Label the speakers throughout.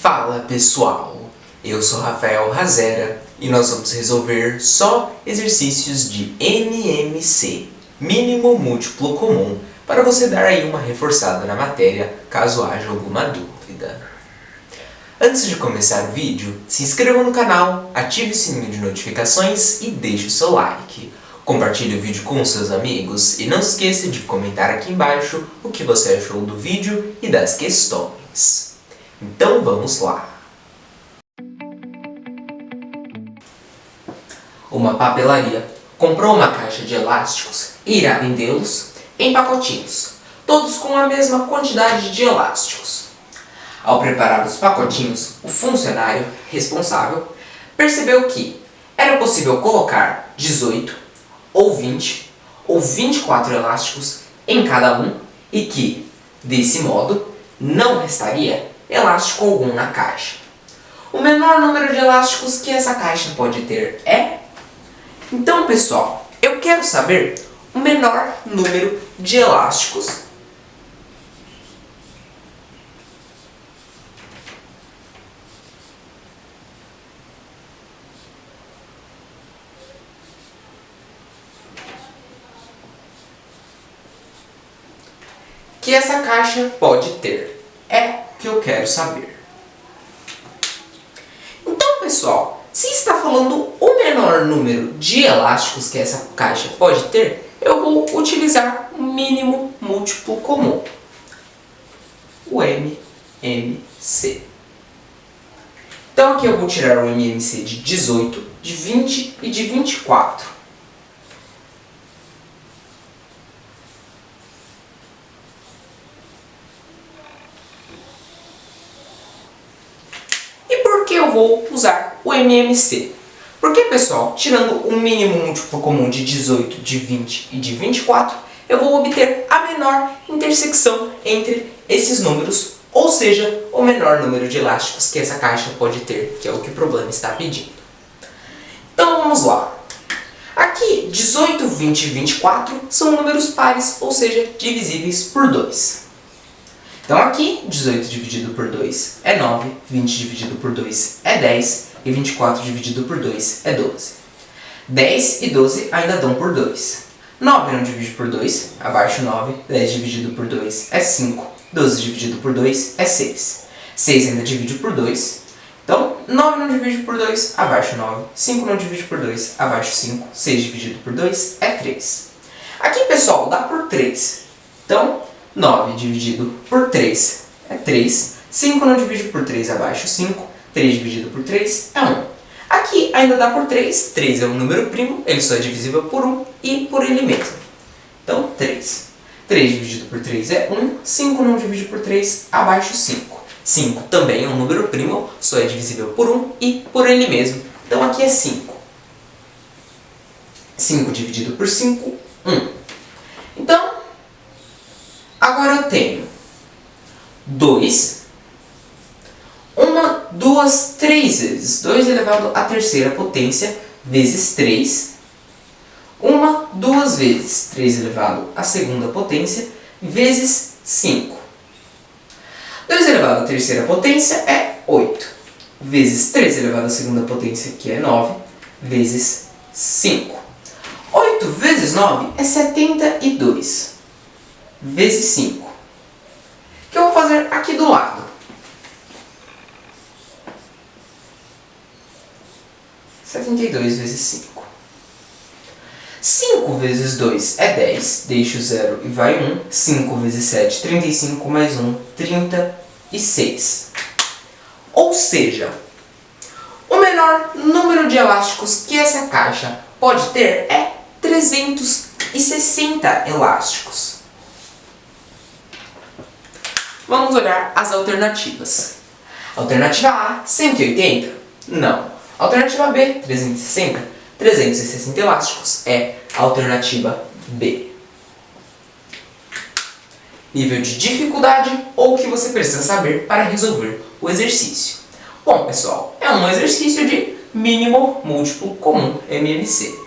Speaker 1: Fala pessoal, eu sou Rafael Razera e nós vamos resolver só exercícios de MMC, mínimo múltiplo comum, para você dar aí uma reforçada na matéria caso haja alguma dúvida. Antes de começar o vídeo, se inscreva no canal, ative o sininho de notificações e deixe o seu like. Compartilhe o vídeo com os seus amigos e não se esqueça de comentar aqui embaixo o que você achou do vídeo e das questões. Então vamos lá! Uma papelaria comprou uma caixa de elásticos e irá vendê-los em pacotinhos, todos com a mesma quantidade de elásticos. Ao preparar os pacotinhos, o funcionário responsável percebeu que era possível colocar 18, ou 20, ou 24 elásticos em cada um e que, desse modo, não restaria elástico algum na caixa. O menor número de elásticos que essa caixa pode ter é... Então, pessoal, eu quero saber o menor número de elásticos que essa caixa pode ter. É o que eu quero saber. Então, pessoal, se está falando o menor número de elásticos que essa caixa pode ter, eu vou utilizar o mínimo múltiplo comum, o MMC. Então aqui eu vou tirar o MMC de 18, de 20 e de 24. Por que eu vou usar o MMC? Porque, pessoal, tirando o mínimo múltiplo comum de 18, de 20 e de 24, eu vou obter a menor intersecção entre esses números, ou seja, o menor número de elásticos que essa caixa pode ter, que é o que o problema está pedindo. Então vamos lá. Aqui, 18, 20 e 24 são números pares, ou seja, divisíveis por 2. Então aqui, 18 dividido por 2 é 9, 20 dividido por 2 é 10 e 24 dividido por 2 é 12. 10 e 12 ainda dão por 2. 9 não divide por 2, abaixo 9. 10 dividido por 2 é 5. 12 dividido por 2 é 6. 6 ainda divide por 2. Então, 9 não divide por 2, abaixo 9. 5 não divide por 2, abaixo 5. 6 dividido por 2 é 3. Aqui, pessoal, dá por 3. Então, 9 dividido por 3 é 3. 5 não divide por 3, abaixo 5. 3 dividido por 3 é 1. Aqui ainda dá por 3. 3 é um número primo, ele só é divisível por 1 e por ele mesmo. Então, 3. 3 dividido por 3 é 1. 5 não divide por 3, abaixo 5. 5 também é um número primo, só é divisível por 1 e por ele mesmo. Então, aqui é 5. 5 dividido por 5, 1. Então, agora eu tenho 2, 1, 2, 3 vezes 2 elevado à terceira potência vezes 3. 1, 2 vezes 3 elevado à segunda potência vezes 5. 2 elevado à terceira potência é 8. Vezes 3 elevado à segunda potência, que é 9, vezes 5. 8 vezes 9 é 72. Vezes 5. Que eu vou fazer aqui do lado. 72 vezes 5. 5 vezes 2 é 10, deixa o 0 e vai 1. 5 vezes 7, 35 mais 1, 36. Ou seja, o menor número de elásticos que essa caixa pode ter é 360 elásticos. Vamos olhar as alternativas. Alternativa A, 180? Não. Alternativa B, 360? 360 elásticos é a alternativa B. Nível de dificuldade ou o que você precisa saber para resolver o exercício. Bom, pessoal, é um exercício de mínimo múltiplo comum, MMC.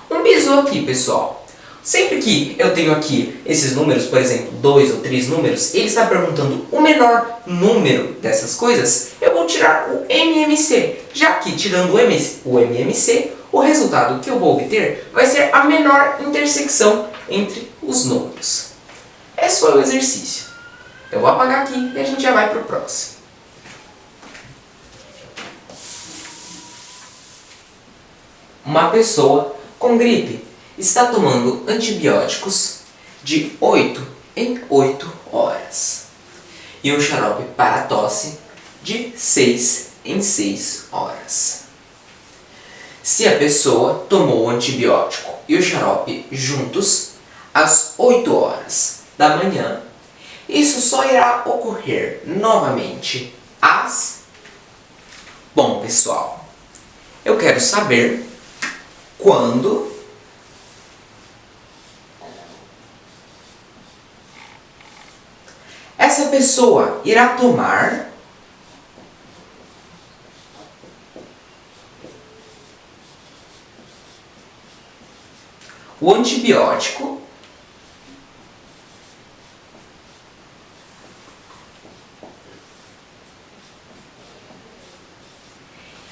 Speaker 1: Um bizu aqui, pessoal. sempre que eu tenho aqui esses números, por exemplo, 2 ou 3 números, ele está perguntando o menor número dessas coisas, eu vou tirar o MMC. Já que, tirando o MMC, o resultado que eu vou obter vai ser a menor intersecção entre os números. Esse foi o exercício. Eu vou apagar aqui e a gente já vai para o próximo. Uma pessoa com gripe está tomando antibióticos de 8 em 8 horas e um xarope para a tosse de 6 em 6 horas. Se a pessoa tomou o antibiótico e o xarope juntos às 8 horas da manhã, isso só irá ocorrer novamente às... Bom, pessoal, eu quero saber quando essa pessoa irá tomar o antibiótico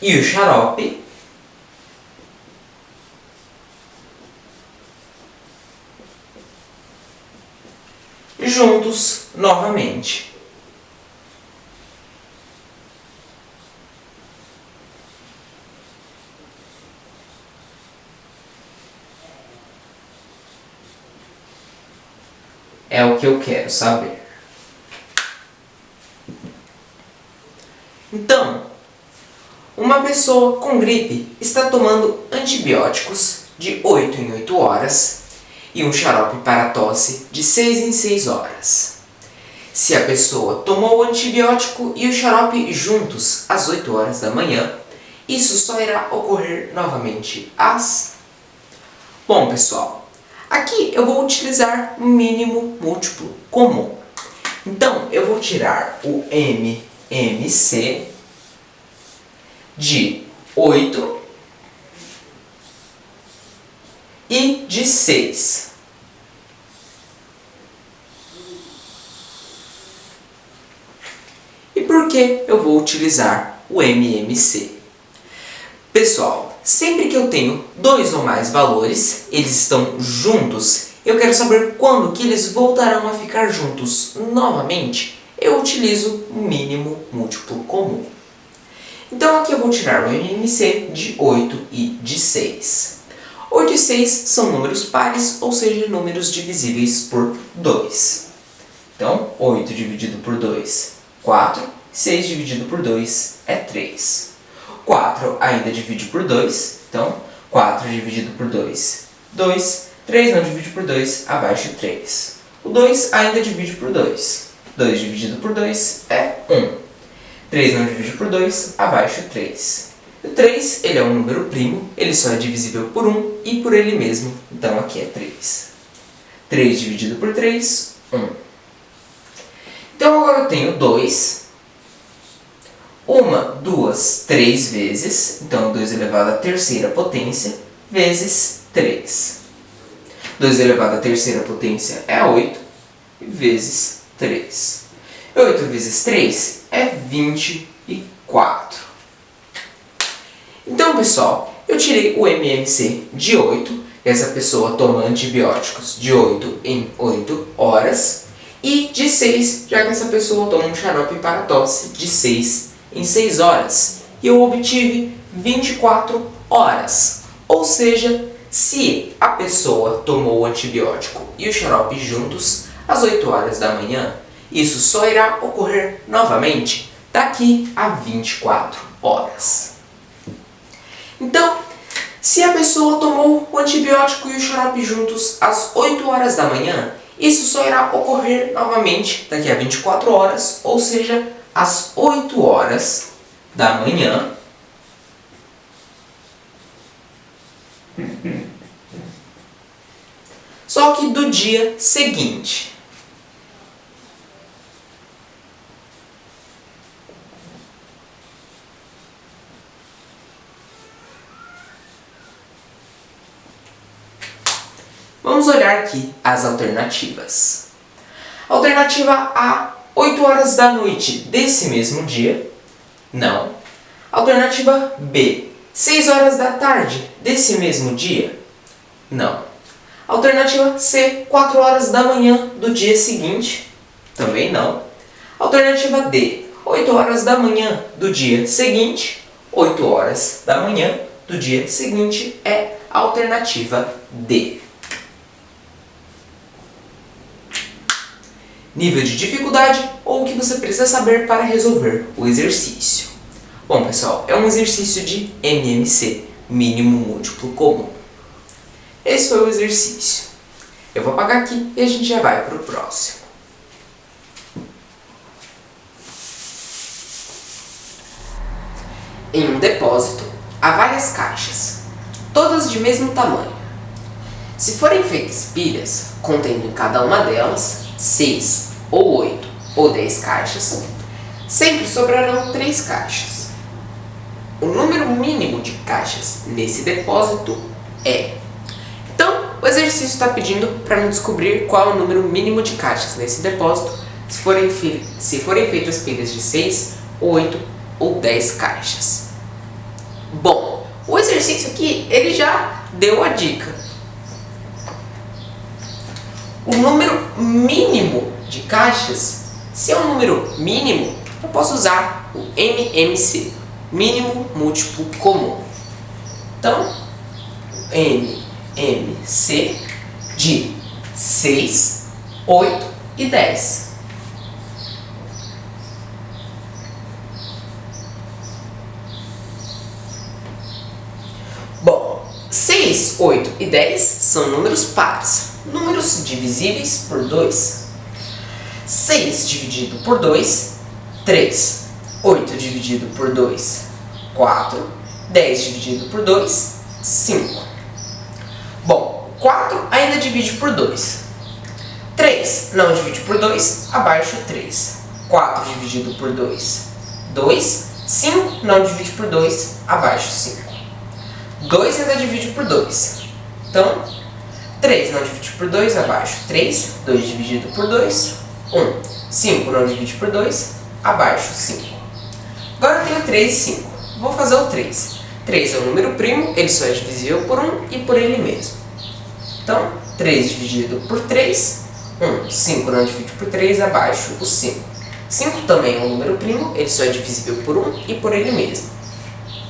Speaker 1: e o xarope juntos novamente. É o que eu quero saber. Então, uma pessoa com gripe está tomando antibióticos de 8 em 8 horas e um xarope para tosse de 6 em 6 horas. Se a pessoa tomou o antibiótico e o xarope juntos às 8 horas da manhã, isso só irá ocorrer novamente às... Bom, pessoal, aqui eu vou utilizar o mínimo múltiplo comum. Então, eu vou tirar o MMC de 8 e de 6. E por que eu vou utilizar o MMC? Pessoal, sempre que eu tenho dois ou mais valores, eles estão juntos, eu quero saber quando que eles voltarão a ficar juntos novamente, eu utilizo o mínimo múltiplo comum. Então aqui eu vou tirar o MMC de 8 e de 6. 8 e 6 são números pares, ou seja, números divisíveis por 2. Então, 8 dividido por 2, 4. 6 dividido por 2 é 3. 4 ainda divide por 2, então 4 dividido por 2, 2. 3 não divide por 2, abaixo 3. O 2 ainda divide por 2. 2 dividido por 2 é 1. 3 não divide por 2, abaixo 3. O 3 ele é um número primo, ele só é divisível por 1 e por ele mesmo, então aqui é 3. 3 dividido por 3, 1. Então agora eu tenho 2. 1, 2, 3 vezes, então 2 elevado à terceira potência, vezes 3. 2 elevado à terceira potência é 8, vezes 3. 8 vezes 3 é 24. Então, pessoal, eu tirei o MMC de 8, essa pessoa toma antibióticos de 8 em 8 horas, e de 6, já que essa pessoa toma um xarope para tosse de 6 em 6 horas. E eu obtive 24 horas. Ou seja, se a pessoa tomou o antibiótico e o xarope juntos às 8 horas da manhã, isso só irá ocorrer novamente daqui a 24 horas. Então, se a pessoa tomou o antibiótico e o xarope juntos às 8 horas da manhã, isso só irá ocorrer novamente daqui a 24 horas, ou seja, às 8 horas da manhã. Só que do dia seguinte. Vamos olhar aqui as alternativas. Alternativa A, 8 horas da noite desse mesmo dia. Não. Alternativa B, 6 horas da tarde desse mesmo dia. Não. Alternativa C, 4 horas da manhã do dia seguinte. Também não. Alternativa D, 8 horas da manhã do dia seguinte. 8 horas da manhã do dia seguinte é a alternativa D. Nível de dificuldade ou o que você precisa saber para resolver o exercício. Bom, pessoal, é um exercício de MMC, mínimo múltiplo comum. Esse foi o exercício. Eu vou apagar aqui e a gente já vai para o próximo. Em um depósito, há várias caixas, todas de mesmo tamanho. Se forem feitas pilhas, contendo em cada uma delas 6, ou 8, ou 10 caixas, sempre sobrarão 3 caixas. O número mínimo de caixas nesse depósito é... Então, o exercício está pedindo para me descobrir qual é o número mínimo de caixas nesse depósito se forem feitas pilhas de 6, 8 ou 10 caixas. Bom, o exercício aqui, ele já deu a dica. O número mínimo de caixas, se é um número mínimo, eu posso usar o MMC, mínimo múltiplo comum. Então, MMC de 6, 8 e 10. Bom, 6, 8 e 10 são números pares, números divisíveis por 2. 6 dividido por 2, 3. 8 dividido por 2, 4. 10 dividido por 2, 5. Bom, 4 ainda divide por 2. 3 não divide por 2, abaixo 3. 4 dividido por 2, 2. 5 não divide por 2, abaixo 5. 2 ainda divide por 2. Então, 3 não divide por 2, abaixo 3. 2 dividido por 2, 1. 5 não divide por 2, abaixo 5. Agora eu tenho 3 e 5. Vou fazer o 3. 3 é um número primo, ele só é divisível por 1 e por ele mesmo. Então, 3 dividido por 3, 1. 5 não divide por 3, abaixo o 5. 5 também é um número primo, ele só é divisível por 1 e por ele mesmo.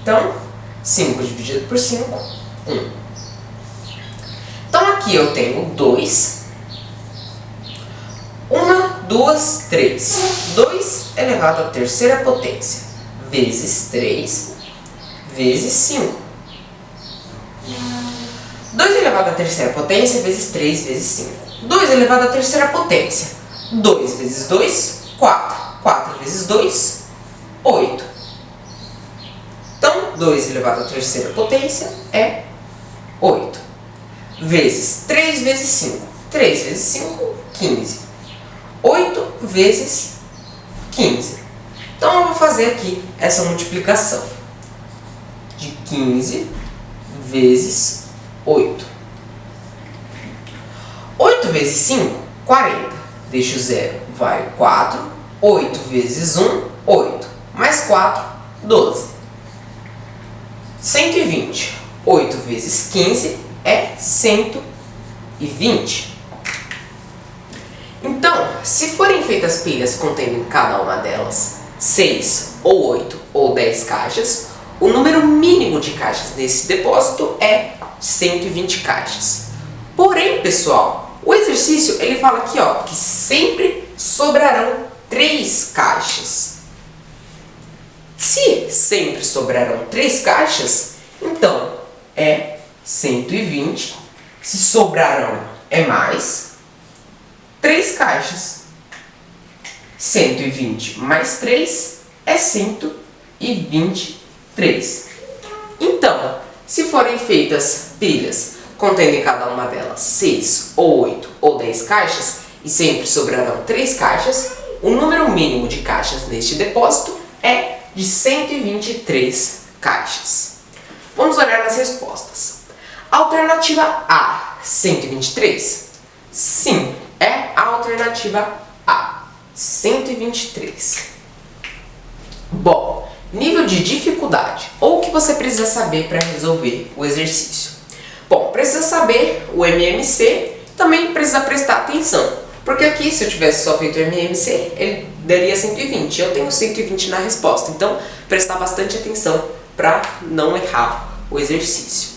Speaker 1: Então, 5 dividido por 5, 1. Então aqui eu tenho 2. 1, 2, 3. 2 elevado à terceira potência, vezes 3, vezes 5. 2 elevado à terceira potência, vezes 3, vezes 5. 2 elevado à terceira potência. 2 vezes 2, 4. 4 vezes 2, 8. Então, 2 elevado à terceira potência é 8. Vezes 3 vezes 5. 3 vezes 5, 15. 8 vezes 15. Então, eu vou fazer aqui essa multiplicação de 15 vezes 8. 8 vezes 5, 40. Deixa o zero, vai 4. 8 vezes 1, 8. Mais 4, 12. 120. 8 vezes 15 é 120. Então, se forem feitas pilhas contendo em cada uma delas 6, ou 8, ou 10 caixas, o número mínimo de caixas nesse depósito é 120 caixas. Porém, pessoal, o exercício ele fala aqui ó, que sempre sobrarão 3 caixas. Se sempre sobrarão 3 caixas, então é 120. Se sobrarão é mais 3 caixas. 120 mais 3 é 123. Então, se forem feitas pilhas contendo em cada uma delas 6, ou 8, ou 10 caixas, e sempre sobrarão 3 caixas, o número mínimo de caixas neste depósito é de 123 caixas. Vamos olhar nas respostas. Alternativa A, 123? Sim, é a alternativa A, 123. Bom, nível de dificuldade, ou o que você precisa saber para resolver o exercício. Bom, precisa saber o MMC, também precisa prestar atenção, porque aqui se eu tivesse só feito o MMC, ele daria 120, eu tenho 120 na resposta, então prestar bastante atenção para não errar o exercício.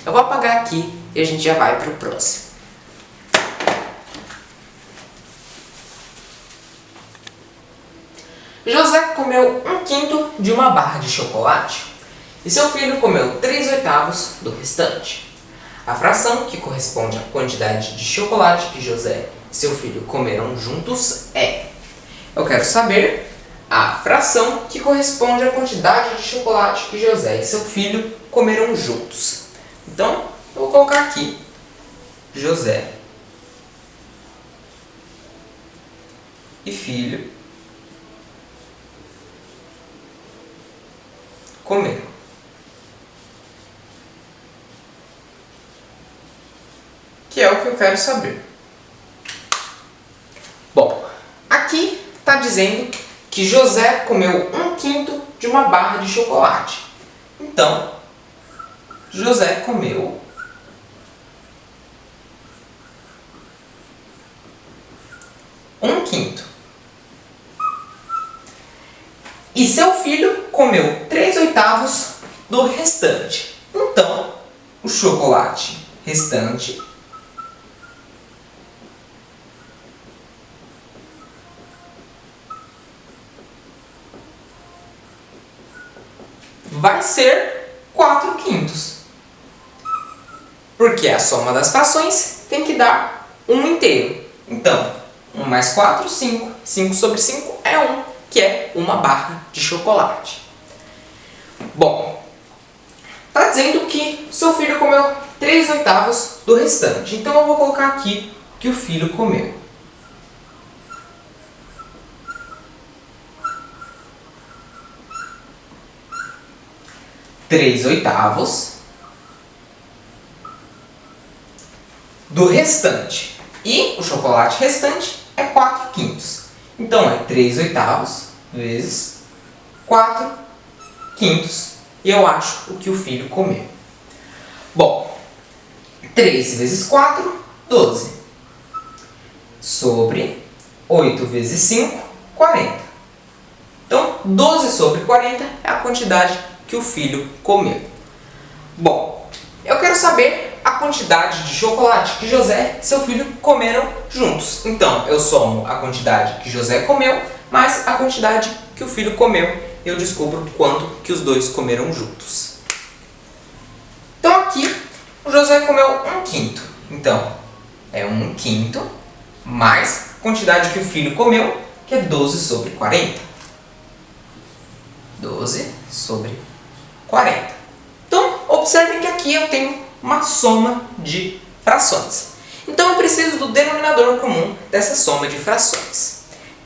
Speaker 1: Eu vou apagar aqui e a gente já vai para o próximo. José comeu 1/5 de uma barra de chocolate e seu filho comeu 3/8 do restante. A fração que corresponde à quantidade de chocolate que José e seu filho comeram juntos é... Eu quero saber a fração que corresponde à quantidade de chocolate que José e seu filho comeram juntos. Então, eu vou colocar aqui José e filho comeram. Que é o que eu quero saber. Bom, aqui está dizendo que José comeu 1/5 de uma barra de chocolate. Então, José comeu 1/5. E seu filho comeu 3/8 do restante. Então, o chocolate restante vai ser 4/5. Porque a soma das frações tem que dar 1 inteiro. Então, 1 mais 4, 5. 5 sobre 5 é 1, que é uma barra de chocolate. Bom, está dizendo que seu filho comeu 3/8 do restante. Então, eu vou colocar aqui que o filho comeu. Três oitavos do restante. E o chocolate restante é 4/5. Então, é 3/8 vezes 4/5. E eu acho o que o filho comeu. Bom, 3 vezes 4, 12. Sobre 8 vezes 5, 40. Então, 12 sobre 40 é a quantidade que o filho comeu. Bom, eu quero saber a quantidade de chocolate que José e seu filho comeram juntos. Então, eu somo a quantidade que José comeu mais a quantidade que o filho comeu. E eu descubro quanto que os dois comeram juntos. Então, aqui, o José comeu 1/5. Então, é 1/5 mais a quantidade que o filho comeu, que é 12 sobre 40. 12 sobre 40. Então, observem que aqui eu tenho uma soma de frações. Então, eu preciso do denominador comum dessa soma de frações.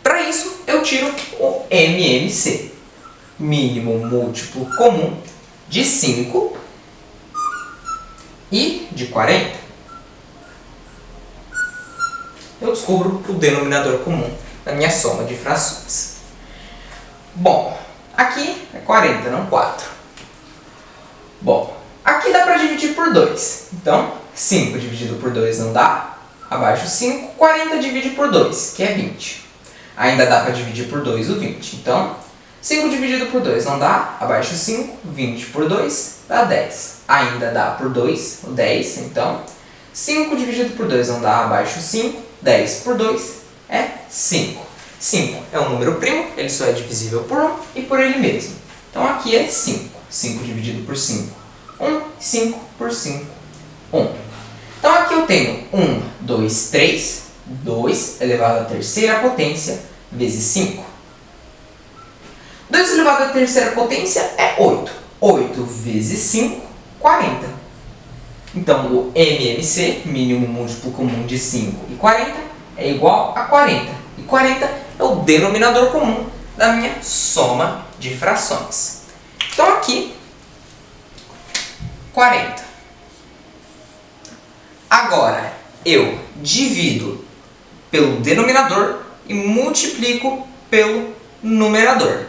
Speaker 1: Para isso, eu tiro o MMC, mínimo múltiplo comum de 5 e de 40. Eu descubro o denominador comum da minha soma de frações. Bom, aqui é 40, não 4. Bom, aqui dá para dividir por 2. Então, 5 dividido por 2 não dá. Abaixo 5, 40 divide por 2, que é 20. Ainda dá para dividir por 2 o 20. Então, 5 dividido por 2 não dá. Abaixo 5, 20 por 2 dá 10. Ainda dá por 2 o 10. Então, 5 dividido por 2 não dá. Abaixo 5, 10 por 2 é 5. 5 é um número primo, ele só é divisível por 1 e por ele mesmo. Então, aqui é 5. 5 dividido por 5, 1. 5 por 5, 1. Então, aqui eu tenho 1, 2, 3. 2 elevado à terceira potência vezes 5. 2 elevado à terceira potência é 8. 8 vezes 5, 40. Então, o MMC, mínimo múltiplo comum de 5 e 40, é igual a 40. E 40 é o denominador comum da minha soma de frações. Então, aqui, 40. Agora, eu divido pelo denominador e multiplico pelo numerador.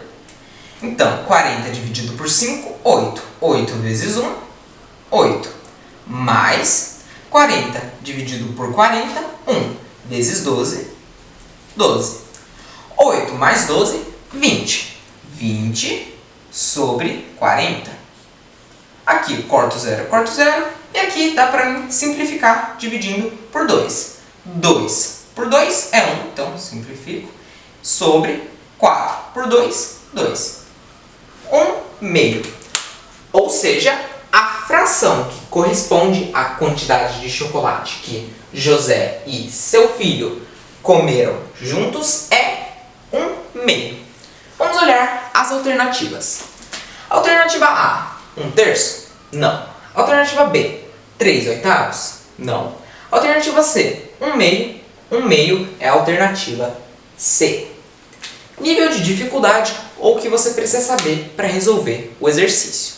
Speaker 1: Então, 40 dividido por 5, 8. 8 vezes 1, 8. Mais 40 dividido por 40, 1. Vezes 12, 12. 8 mais 12, 20. 20 sobre 40. Aqui corto 0, e aqui dá para mim simplificar dividindo por 2. 2 por 2 é 1, então simplifico, sobre 4 por 2, 2. 1 meio. Ou seja, a fração que corresponde à quantidade de chocolate que José e seu filho comeram juntos é 1 meio. Vamos olhar as alternativas. Alternativa A, 1/3? Não. Alternativa B, 3/8? Não. Alternativa C, 1 meio. 1 meio é a alternativa C. Nível de dificuldade ou o que você precisa saber para resolver o exercício.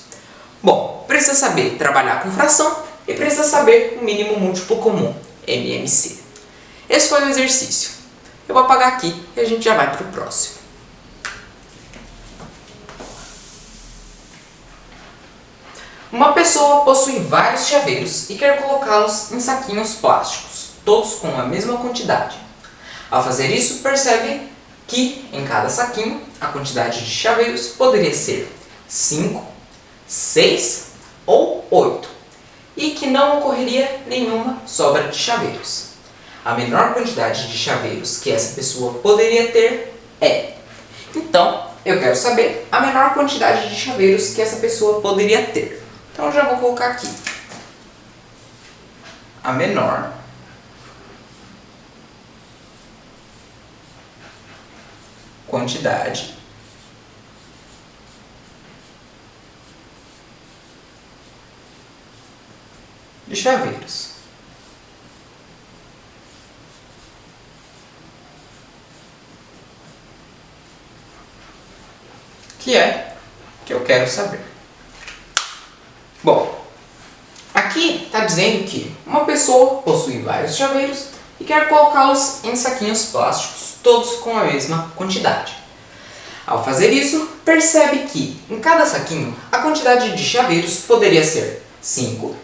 Speaker 1: Bom, precisa saber trabalhar com fração e precisa saber o mínimo múltiplo comum, MMC. Esse foi o exercício. Eu vou apagar aqui e a gente já vai para o próximo. Uma pessoa possui vários chaveiros e quer colocá-los em saquinhos plásticos, todos com a mesma quantidade. Ao fazer isso, percebe que em cada saquinho a quantidade de chaveiros poderia ser 5, 6 ou 8 e que não ocorreria nenhuma sobra de chaveiros. A menor quantidade de chaveiros que essa pessoa poderia ter é. Então, eu quero saber a menor quantidade de chaveiros que essa pessoa poderia ter. Então, eu já vou colocar aqui a menor quantidade de chaveiros. Que é que eu quero saber. Bom, aqui está dizendo que uma pessoa possui vários chaveiros e quer colocá-los em saquinhos plásticos, todos com a mesma quantidade. Ao fazer isso, percebe que em cada saquinho a quantidade de chaveiros poderia ser 5,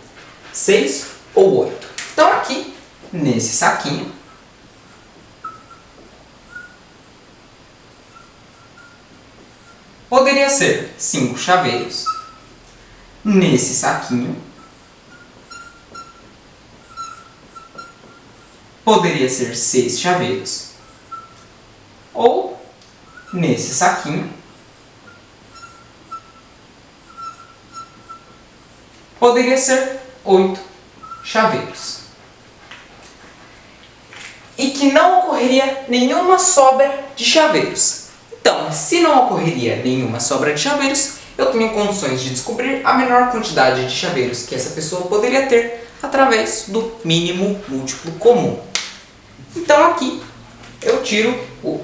Speaker 1: 6 ou 8. Então aqui, nesse saquinho, poderia ser 5 chaveiros. Nesse saquinho, poderia ser 6 chaveiros. Ou, nesse saquinho, poderia ser 8 chaveiros. E que não ocorreria nenhuma sobra de chaveiros. Então, se não ocorreria nenhuma sobra de chaveiros, eu tenho condições de descobrir a menor quantidade de chaveiros que essa pessoa poderia ter através do mínimo múltiplo comum. Então aqui eu tiro o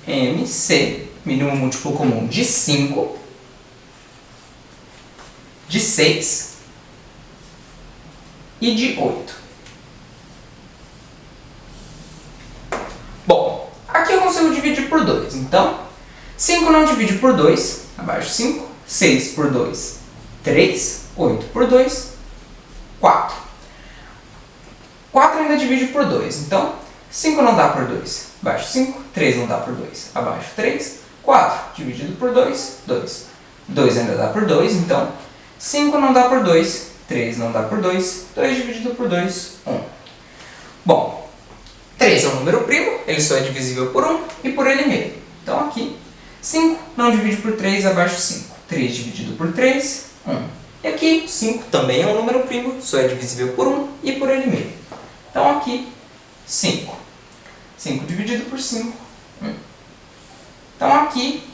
Speaker 1: MMC, mínimo múltiplo comum, de 5, de 6 e de 8. Bom, aqui eu consigo dividir por 2. Então, 5 não divide por 2, abaixo 5, 6 por 2, 3, 8 por 2, 4. 4 ainda divide por 2, então 5 não dá por 2, abaixo 5, 3 não dá por 2, abaixo 3, 4 dividido por 2, 2. 2 ainda dá por 2, então 5 não dá por 2, 3 não dá por 2, 2 dividido por 2, 1. Bom, 3 é um número primo, ele só é divisível por 1 e por ele mesmo. Então aqui, 5 não divide por 3, abaixo 5. 3 dividido por 3, 1. E aqui, 5 também é um número primo, só é divisível por 1 e por ele mesmo. Então aqui, 5. 5 dividido por 5, 1. Então aqui,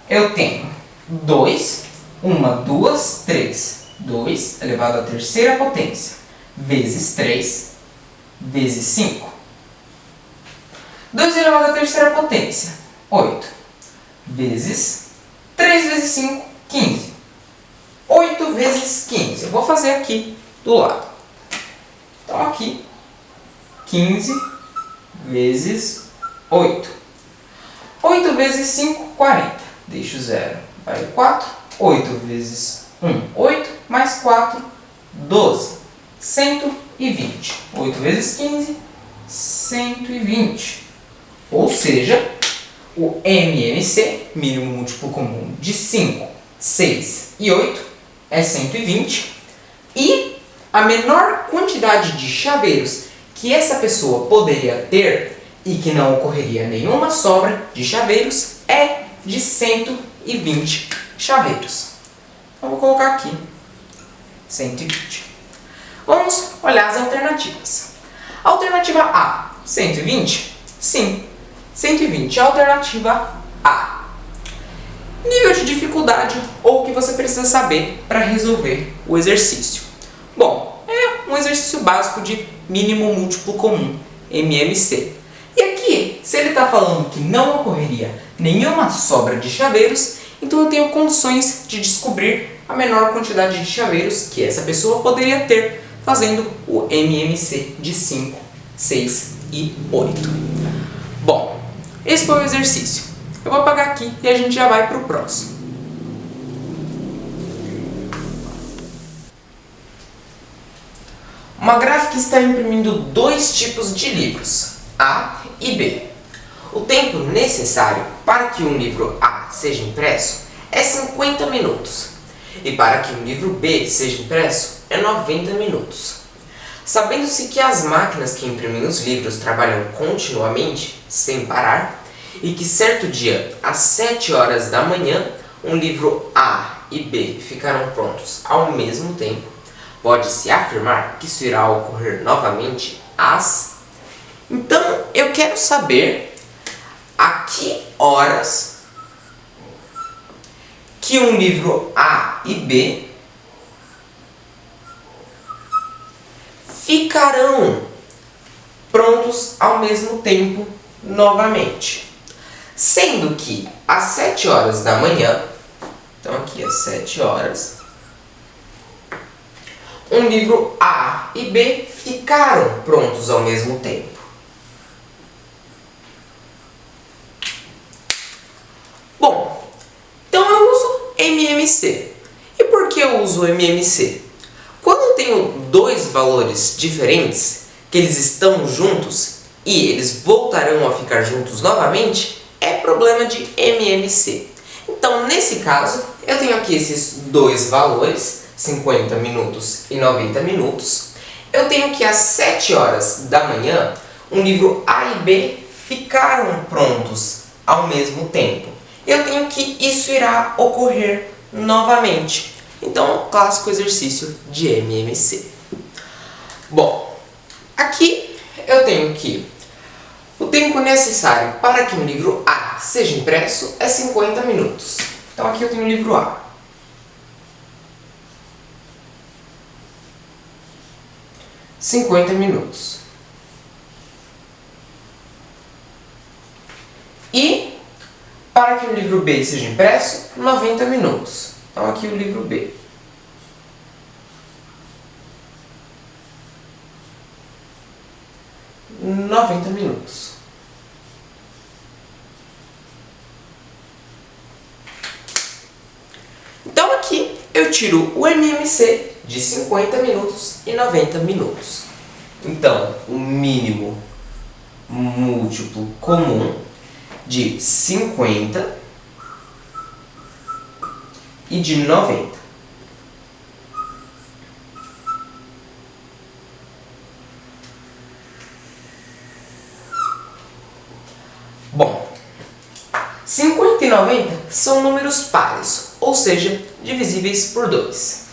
Speaker 1: eu tenho 2, 1, 2, 3. 2 elevado à terceira potência, vezes 3, vezes 5. 2 elevado à terceira potência, 8. Vezes 3 vezes 5, 15. 8 vezes 15. Eu vou fazer aqui do lado. Então aqui, 15 vezes 8. 8 vezes 5, 40. Deixa o 0. Vai o 4. 8 vezes 1, 8. Mais 4, 12. 120. 8 vezes 15, 120. Ou seja, o MMC, mínimo múltiplo comum de 5, 6 e 8, é 120. E a menor quantidade de chaveiros que essa pessoa poderia ter e que não ocorreria nenhuma sobra de chaveiros é de 120 chaveiros. Então vou colocar aqui 120. Vamos olhar as alternativas. Alternativa A, 120? Sim, 120. Alternativa A. Nível de dificuldade ou o que você precisa saber para resolver o exercício. Bom, é um exercício básico de mínimo múltiplo comum, MMC. E aqui, se ele está falando que não ocorreria nenhuma sobra de chaveiros, então eu tenho condições de descobrir a menor quantidade de chaveiros que essa pessoa poderia ter fazendo o MMC de 5, 6 e 8. Bom, esse foi o exercício. Eu vou apagar aqui e a gente já vai para o próximo. Uma gráfica está imprimindo dois tipos de livros, A e B. O tempo necessário para que um livro A seja impresso é 50 minutos e para que um livro B seja impresso é 90 minutos. Sabendo-se que as máquinas que imprimem os livros trabalham continuamente, sem parar, e que certo dia, às 7 horas da manhã, um livro A e B ficarão prontos ao mesmo tempo, pode-se afirmar que isso irá ocorrer novamente às... Então, eu quero saber a que horas que um livro A e B ficarão prontos ao mesmo tempo novamente. Sendo que às 7 horas da manhã, então aqui às 7 horas, um livro A e B ficaram prontos ao mesmo tempo. Bom, então eu uso MMC. E por que eu uso MMC? Quando eu tenho dois valores diferentes, que eles estão juntos e eles voltarão a ficar juntos novamente, é problema de MMC. Então, nesse caso, eu tenho aqui esses dois valores, 50 minutos e 90 minutos. Eu tenho que às 7 horas da manhã, um livro A e B ficaram prontos ao mesmo tempo. Eu tenho que isso irá ocorrer novamente. Então, clássico exercício de MMC. Bom, aqui eu tenho que o tempo necessário para que um livro A seja impresso é 50 minutos. Então aqui eu tenho o livro A. (50 minutos). E para que o livro B seja impresso, 90 minutos. Então aqui o livro B. (90 minutos). Então aqui eu tiro o MMC de 50 minutos e 90 minutos. Então, o mínimo múltiplo comum de 50 e de 90. Bom, 50 e 90 são números pares, ou seja, divisíveis por 2.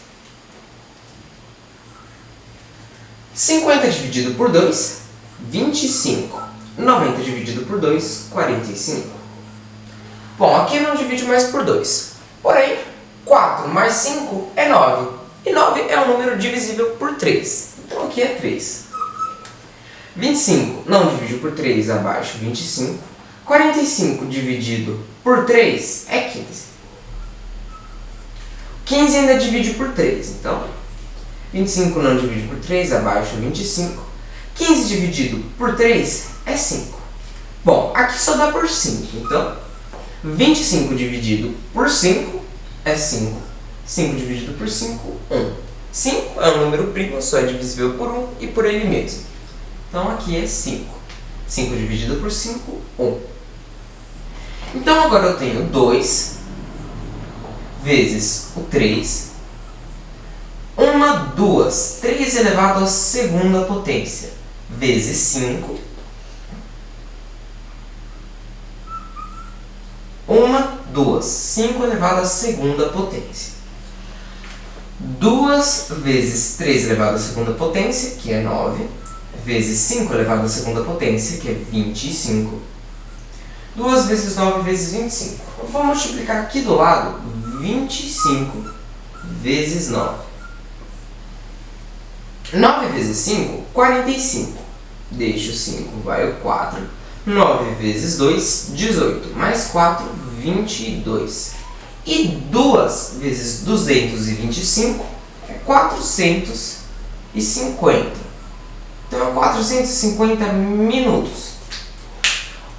Speaker 1: 50 dividido por 2, 25. 90 dividido por 2, 45. Bom, aqui não divide mais por 2. Porém, 4 mais 5 é 9. E 9 é um número divisível por 3. Então aqui é 3. 25 não divide por 3, abaixo 25. 45 dividido por 3 é 15. 15 ainda divide por 3. Então, 25 não divide por 3, abaixo 25. 15 dividido por 3 é 5. Bom, aqui só dá por 5, então 25 dividido por 5 é 5. 5 dividido por 5, 1. 5 é um número primo, só é divisível por 1 e por ele mesmo. Então aqui é 5. 5 dividido por 5, 1. Então agora eu tenho 2 vezes o 3. 2. 3 elevado à segunda potência vezes 5. 2. 5 elevado à segunda potência. 2 vezes 3 elevado à segunda potência, que é 9, vezes 5 elevado à segunda potência, que é 25. 2 vezes 9 vezes 25. Eu vou multiplicar aqui do lado 25 vezes 9. 9 vezes 5, 45. Deixo 5, vai o 4. 9 vezes 2, 18. Mais 4, 22. E 2 vezes 225 é 450. Então é 450 minutos.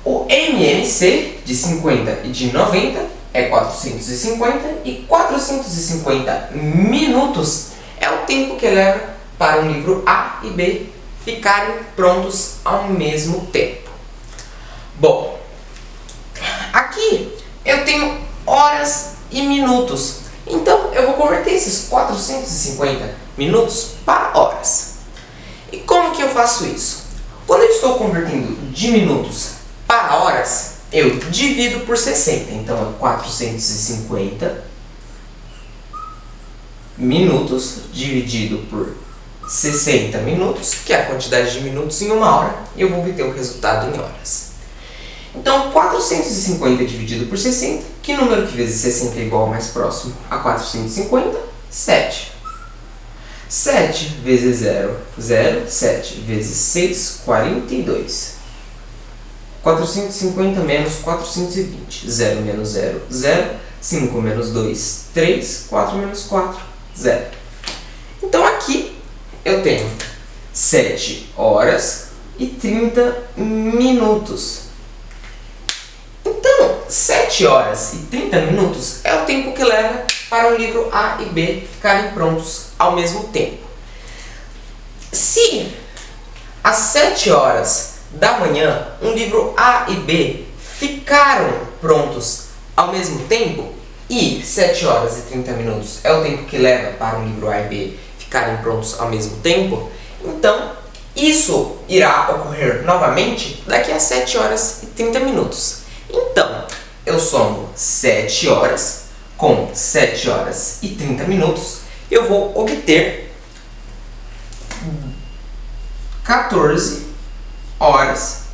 Speaker 1: O MMC de 50 e de 90 é 450. E 450 minutos é o tempo que leva para um livro A e B ficarem prontos ao mesmo tempo. Bom, aqui eu tenho horas e minutos. Então eu vou converter esses 450 minutos para horas. E como que eu faço isso? Quando eu estou convertendo de minutos para horas, eu divido por 60. Então é 450 minutos dividido por 60 minutos, que é a quantidade de minutos em uma hora, e eu vou obter o resultado em horas. Então, 450 dividido por 60, que número que vezes 60 é igual ao mais próximo a 450? 7. 7 vezes 0, 0. 7 vezes 6, 42. 450 menos 420. 0 menos 0, 0. 5 menos 2, 3. 4 menos 4, 0. Então, aqui eu tenho 7 horas e 30 minutos. Então, 7 horas e 30 minutos é o tempo que leva para um livro A e B ficarem prontos ao mesmo tempo. Se às 7 horas da manhã um livro A e B ficaram prontos ao mesmo tempo, e 7 horas e 30 minutos é o tempo que leva para um livro A e B ficarem prontos ao mesmo tempo, então isso irá ocorrer novamente daqui a 7 horas e 30 minutos. Então, eu somo 7 horas com 7 horas e 30 minutos, eu vou obter 14 horas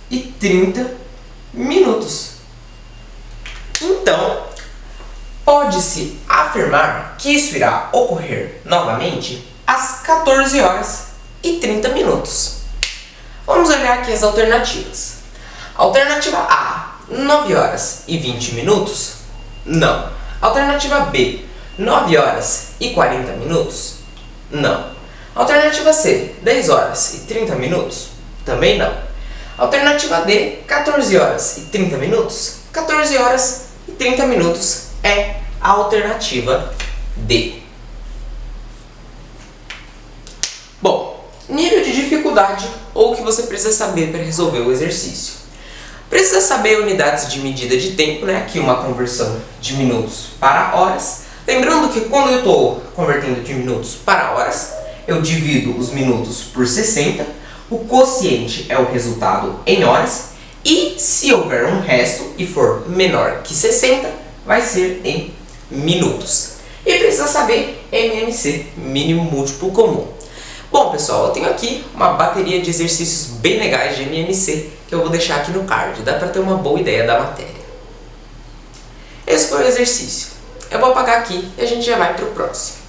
Speaker 1: e 30 minutos. Então, pode-se afirmar que isso irá ocorrer novamente às 14 horas e 30 minutos. Vamos olhar aqui as alternativas. Alternativa A, 9 horas e 20 minutos? Não. Alternativa B, 9 horas e 40 minutos? Não. Alternativa C, 10 horas e 30 minutos? Também não. Alternativa D, 14 horas e 30 minutos? 14 horas e 30 minutos é a alternativa D. Bom, nível de dificuldade ou o que você precisa saber para resolver o exercício. Precisa saber unidades de medida de tempo, né? Aqui uma conversão de minutos para horas. Lembrando que quando eu estou convertendo de minutos para horas, eu divido os minutos por 60, o quociente é o resultado em horas, e se houver um resto e for menor que 60, vai ser em minutos. E precisa saber MMC, mínimo múltiplo comum. Bom, pessoal, eu tenho aqui uma bateria de exercícios bem legais de MMC que eu vou deixar aqui no card. Dá para ter uma boa ideia da matéria. Esse foi o exercício. Eu vou apagar aqui e a gente já vai para o próximo.